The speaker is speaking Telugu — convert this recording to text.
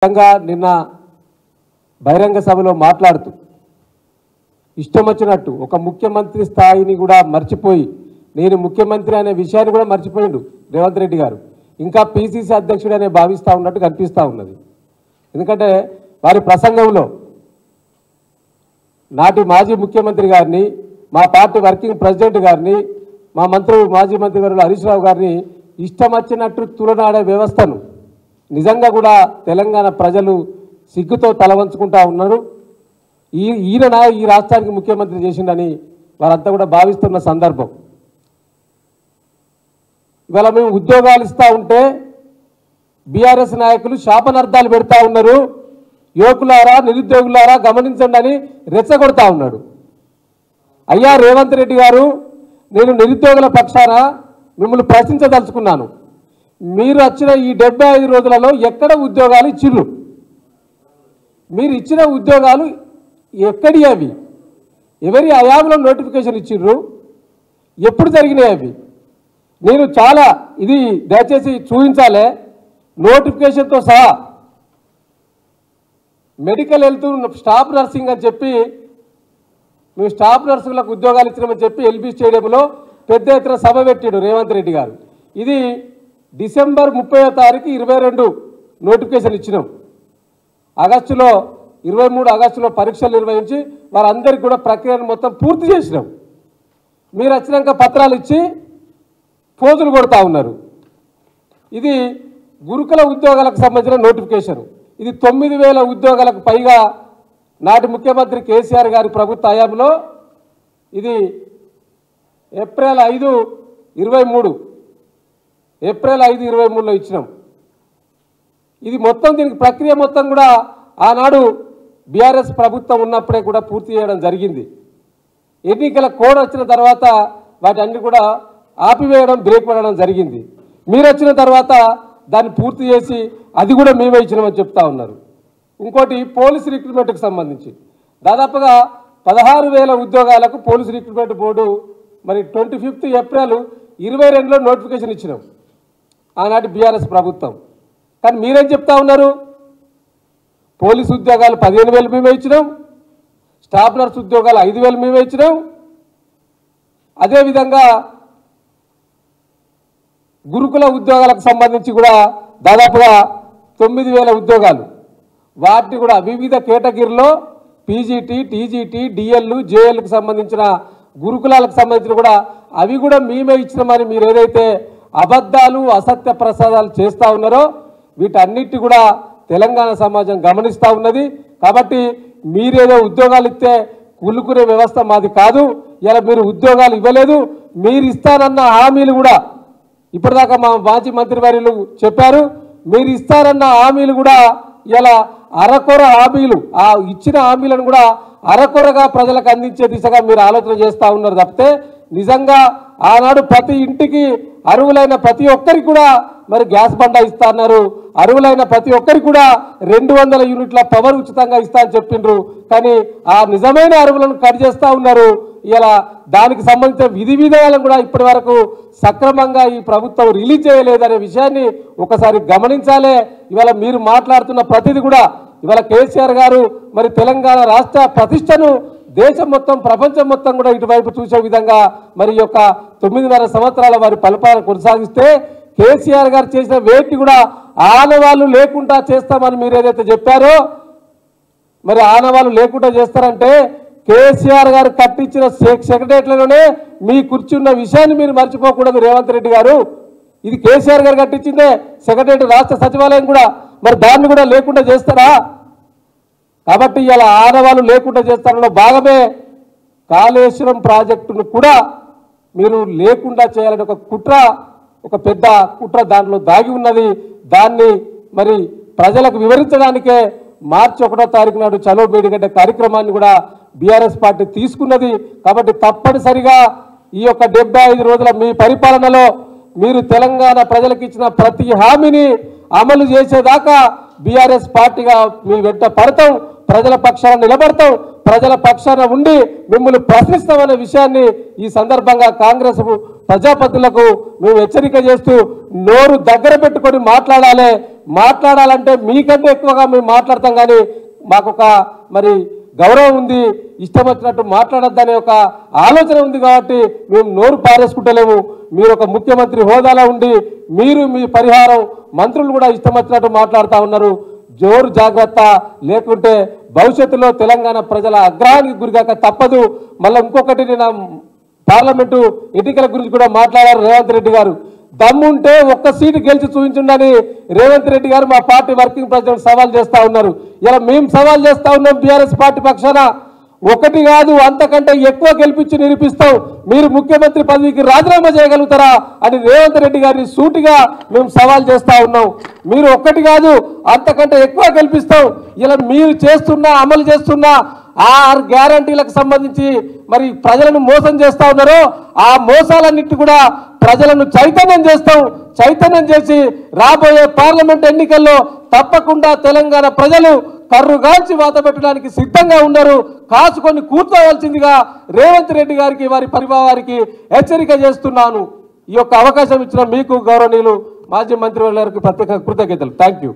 నిన్న బహిరంగ సభలో మాట్లాడుతూ ఇష్టం వచ్చినట్టు ఒక ముఖ్యమంత్రి స్థాయిని కూడా మర్చిపోయి నేను ముఖ్యమంత్రి అనే విషయాన్ని కూడా మర్చిపోయిండు రేవంత్ రెడ్డి గారు. ఇంకా పిసిసి అధ్యక్షుడనే భావిస్తూ ఉన్నట్టు కనిపిస్తూ ఉన్నది. ఎందుకంటే వారి ప్రసంగంలో నాటి మాజీ ముఖ్యమంత్రి గారిని, మా పార్టీ వర్కింగ్ ప్రెసిడెంట్ గారిని, మా మాజీ మంత్రివర్యులు హరీష్ రావు గారిని ఇష్టం వచ్చినట్టు తులనాడే వ్యవస్థను నిజంగా కూడా తెలంగాణ ప్రజలు సిగ్గుతో తలవంచుకుంటా ఉన్నారు. ఈయన ఈ రాష్ట్రానికి ముఖ్యమంత్రి చేసిండని వారంతా కూడా భావిస్తున్న సందర్భం. ఇవాళ మేము ఉద్యోగాలు ఇస్తూ ఉంటే బీఆర్ఎస్ నాయకులు శాపనార్థాలు పెడతా ఉన్నారు. యువకులారా, నిరుద్యోగులారా గమనించండి అని రెచ్చగొడతా ఉన్నాడు. అయ్యా రేవంత్ రెడ్డి గారు, నేను నిరుద్యోగుల పక్షాన మిమ్మల్ని ప్రశ్నించదలుచుకున్నాను. మీరు వచ్చిన ఈ 75 రోజులలో ఎక్కడ ఉద్యోగాలు ఇచ్చిర్రు? మీరు ఇచ్చిన ఉద్యోగాలు ఎక్కడి అవి? ఎవరి హయాంలో నోటిఫికేషన్ ఇచ్చిర్రు? ఎప్పుడు జరిగినాయి అవి? నేను చాలా ఇది దయచేసి చూపించాలి. నోటిఫికేషన్తో సహా మెడికల్ హెల్త్ స్టాఫ్ నర్సింగ్ అని చెప్పి మేము స్టాఫ్ నర్సులకు ఉద్యోగాలు ఇచ్చినామని చెప్పి ఎల్బీ స్టేడియంలో పెద్ద ఎత్తున సభ పెట్టాడు రేవంత్ రెడ్డి గారు. ఇది డిసెంబర్ 30వ తారీఖు 22 నోటిఫికేషన్ ఇచ్చినాం. ఆగస్టులో 23 ఆగస్టులో పరీక్షలు నిర్వహించి వారందరికీ కూడా ప్రక్రియను మొత్తం పూర్తి చేసినాం. మీరు వచ్చినాక పత్రాలు ఇచ్చి పోజులు కొడతా ఉన్నారు. ఇది గురుకుల ఉద్యోగాలకు సంబంధించిన నోటిఫికేషన్. ఇది 9,000 ఉద్యోగాలకు పైగా నాటి ముఖ్యమంత్రి కేసీఆర్ గారి ప్రభుత్వ హయాంలో ఇది ఏప్రిల్ 5, 23లో ఇచ్చినాం. ఇది మొత్తం దీనికి ప్రక్రియ మొత్తం కూడా ఆనాడు బీఆర్ఎస్ ప్రభుత్వం ఉన్నప్పుడే కూడా పూర్తి చేయడం జరిగింది. ఎన్నికల కోడ్ వచ్చిన తర్వాత వాటి అన్ని కూడా ఆపివేయడం, బ్రేక్ పడడం జరిగింది. మీరు వచ్చిన తర్వాత దాన్ని పూర్తి చేసి అది కూడా మేమే ఇచ్చినామని చెప్తా ఉన్నారు. ఇంకోటి పోలీస్ రిక్రూట్మెంట్కి సంబంధించి దాదాపుగా 16,000 ఉద్యోగాలకు పోలీస్ రిక్రూట్మెంట్ బోర్డు మరి 25 ఏప్రిల్ 22లో నోటిఫికేషన్ ఇచ్చినాం ఆనాటి బీఆర్ఎస్ ప్రభుత్వం. కానీ మీరేం చెప్తా ఉన్నారు? పోలీసు ఉద్యోగాలు 15,000 మేమే ఇచ్చినాం, స్టాఫ్ నర్స్ ఉద్యోగాలు 5,000 మేమే ఇచ్చినాం. అదేవిధంగా గురుకుల ఉద్యోగాలకు సంబంధించి కూడా దాదాపుగా 9,000 ఉద్యోగాలు, వాటిని కూడా వివిధ కేటగిరీలో పీజీటీ, టీజీటీ, డిఎల్, జేఎల్కి సంబంధించిన గురుకులాలకు సంబంధించిన కూడా అవి కూడా మేమే ఇచ్చినామని మీరు ఏదైతే అబద్ధాలు, అసత్య ప్రసాదాలు చేస్తూ ఉన్నారో వీటన్నిటి కూడా తెలంగాణ సమాజం గమనిస్తూ ఉన్నది. కాబట్టి మీరేదో ఉద్యోగాలు ఇస్తే కూలుకునే వ్యవస్థ మాది కాదు. ఇలా మీరు ఉద్యోగాలు ఇవ్వలేదు. మీరు ఇస్తానన్న హామీలు కూడా ఇప్పటిదాకా మా మాజీ మంత్రివర్యులు చెప్పారు. మీరు ఇస్తారన్న హామీలు కూడా ఇలా అరకొర హామీలు, ఆ ఇచ్చిన హామీలను కూడా అరకొరగా ప్రజలకు అందించే దిశగా మీరు ఆలోచన చేస్తూ ఉన్నారు తప్పితే నిజంగా ఆనాడు ప్రతి ఇంటికి అర్హులైన ప్రతి ఒక్కరికి కూడా మరి గ్యాస్ బండ ఇస్తా అన్నారు. అర్హులైన ప్రతి ఒక్కరికి కూడా 200 యూనిట్ల పవర్ ఉచితంగా ఇస్తా అని చెప్పిండ్రు. కానీ ఆ నిజమైన అర్హులను కట్ చేస్తూ ఉన్నారు. ఇలా దానికి సంబంధించిన విధి విధానాలను కూడా ఇప్పటి వరకు సక్రమంగా ఈ ప్రభుత్వం రిలీజ్ చేయలేదనే విషయాన్ని ఒకసారి గమనించాలి. ఇవాళ మీరు మాట్లాడుతున్న ప్రతిదీ కూడా ఇవాళ కేసీఆర్ గారు మరి తెలంగాణ రాష్ట్ర ప్రతిష్టను దేశం మొత్తం, ప్రపంచం మొత్తం కూడా ఇటువైపు చూసే విధంగా మరి యొక్క 9.5 సంవత్సరాల వారి పరిపాలన కొనసాగిస్తే కేసీఆర్ గారు చేసిన వేటి కూడా ఆనవాళ్ళు లేకుండా చేస్తామని మీరు ఏదైతే చెప్పారో మరి ఆనవాళ్ళు లేకుండా చేస్తారంటే కేసీఆర్ గారు కట్టించిన సెక్రటేరియట్లలోనే మీ కుర్చీ ఉన్న విషయాన్ని మీరు మర్చిపోకూడదు రేవంత్ రెడ్డి గారు. ఇది కేసీఆర్ గారు కట్టించిందే సెక్రటేరియట్, రాష్ట్ర సచివాలయం కూడా. మరి దాన్ని కూడా లేకుండా చేస్తారా? కాబట్టి ఇలా ఆనవాళ్ళు లేకుండా చేస్తారలో భాగమే కాళేశ్వరం ప్రాజెక్టును కూడా మీరు లేకుండా చేయాలని ఒక కుట్ర, ఒక పెద్ద కుట్ర దాంట్లో దాగి ఉన్నది. దాన్ని మరి ప్రజలకు వివరించడానికే మార్చి 1వ తారీఖు నాడు చలో మేడిగడ్డ కార్యక్రమాన్ని కూడా బీఆర్ఎస్ పార్టీ తీసుకున్నది. కాబట్టి తప్పనిసరిగా ఈ యొక్క 75 రోజుల మీ పరిపాలనలో మీరు తెలంగాణ ప్రజలకు ఇచ్చిన ప్రతి హామీని అమలు చేసేదాకా బీఆర్ఎస్ పార్టీగా మీ వెంట పడతాం, ప్రజల పక్షాన నిలబడతాం, ప్రజల పక్షాన ఉండి మిమ్మల్ని ప్రశ్నిస్తామనే విషయాన్ని ఈ సందర్భంగా కాంగ్రెస్ ప్రజాపతులకు మేము హెచ్చరిక చేస్తూ నోరు దగ్గర పెట్టుకొని మాట్లాడాలంటే మీకంటే ఎక్కువగా మేము మాట్లాడతాం, కానీ మాకొక మరి గౌరవం ఉంది, ఇష్టం వచ్చినట్టు మాట్లాడొద్దనే ఒక ఆలోచన ఉంది కాబట్టి మేము నోరు పారేసుకుంటలేము. మీరు ఒక ముఖ్యమంత్రి హోదాలో ఉండి మీరు మీ పరిహారం మంత్రులు కూడా ఇష్టం వచ్చినట్టు మాట్లాడుతూ ఉన్నారు. జోరు జాగ్రత్త, లేకుంటే భవిష్యత్తులో తెలంగాణ ప్రజల ఆగ్రహానికి గురిగాక తప్పదు. మళ్ళీ ఇంకొకటి నేను పార్లమెంటు ఎన్నికల గురించి కూడా మాట్లాడారు రేవంత్ రెడ్డి గారు. దమ్ముంటే ఒక్క సీటు గెలిచి చూపించుండని రేవంత్ రెడ్డి గారు మా పార్టీ వర్కింగ్ ప్రెసిడెంట్ సవాల్ చేస్తూ ఉన్నారు. ఇలా మేము సవాల్ చేస్తూ ఉన్నాం బీఆర్ఎస్ పార్టీ పక్షాన. ఒకటి కాదు అంతకంటే ఎక్కువ గెలిపించి నిరూపిస్తాం, మీరు ముఖ్యమంత్రి పదవికి రాజీనామా చేయగలుగుతారా అని రేవంత్ రెడ్డి గారిని సూటిగా మేము సవాల్ చేస్తూ ఉన్నాం. మీరు ఒక్కటి కాదు అంతకంటే ఎక్కువ గెలిపిస్తాం. ఇలా మీరు అమలు చేస్తున్న 6 గ్యారంటీలకు సంబంధించి మరి ప్రజలను మోసం చేస్తూ ఉన్నారో ఆ మోసాలన్నిటి కూడా ప్రజలను చైతన్యం చేసి రాబోయే పార్లమెంట్ ఎన్నికల్లో తప్పకుండా తెలంగాణ ప్రజలు కర్రుగాల్చి వాత పెట్టడానికి సిద్ధంగా ఉన్నారు. కాసుకొని కూర్చోవలసిందిగా రేవంత్ రెడ్డి గారికి వారి పరివారానికి హెచ్చరిక చేస్తున్నాను. ఈ యొక్క అవకాశం ఇచ్చిన మీకు గౌరవనీయులు మాజీ మంత్రి గారికి ప్రత్యేక కృతజ్ఞతలు. Thank you.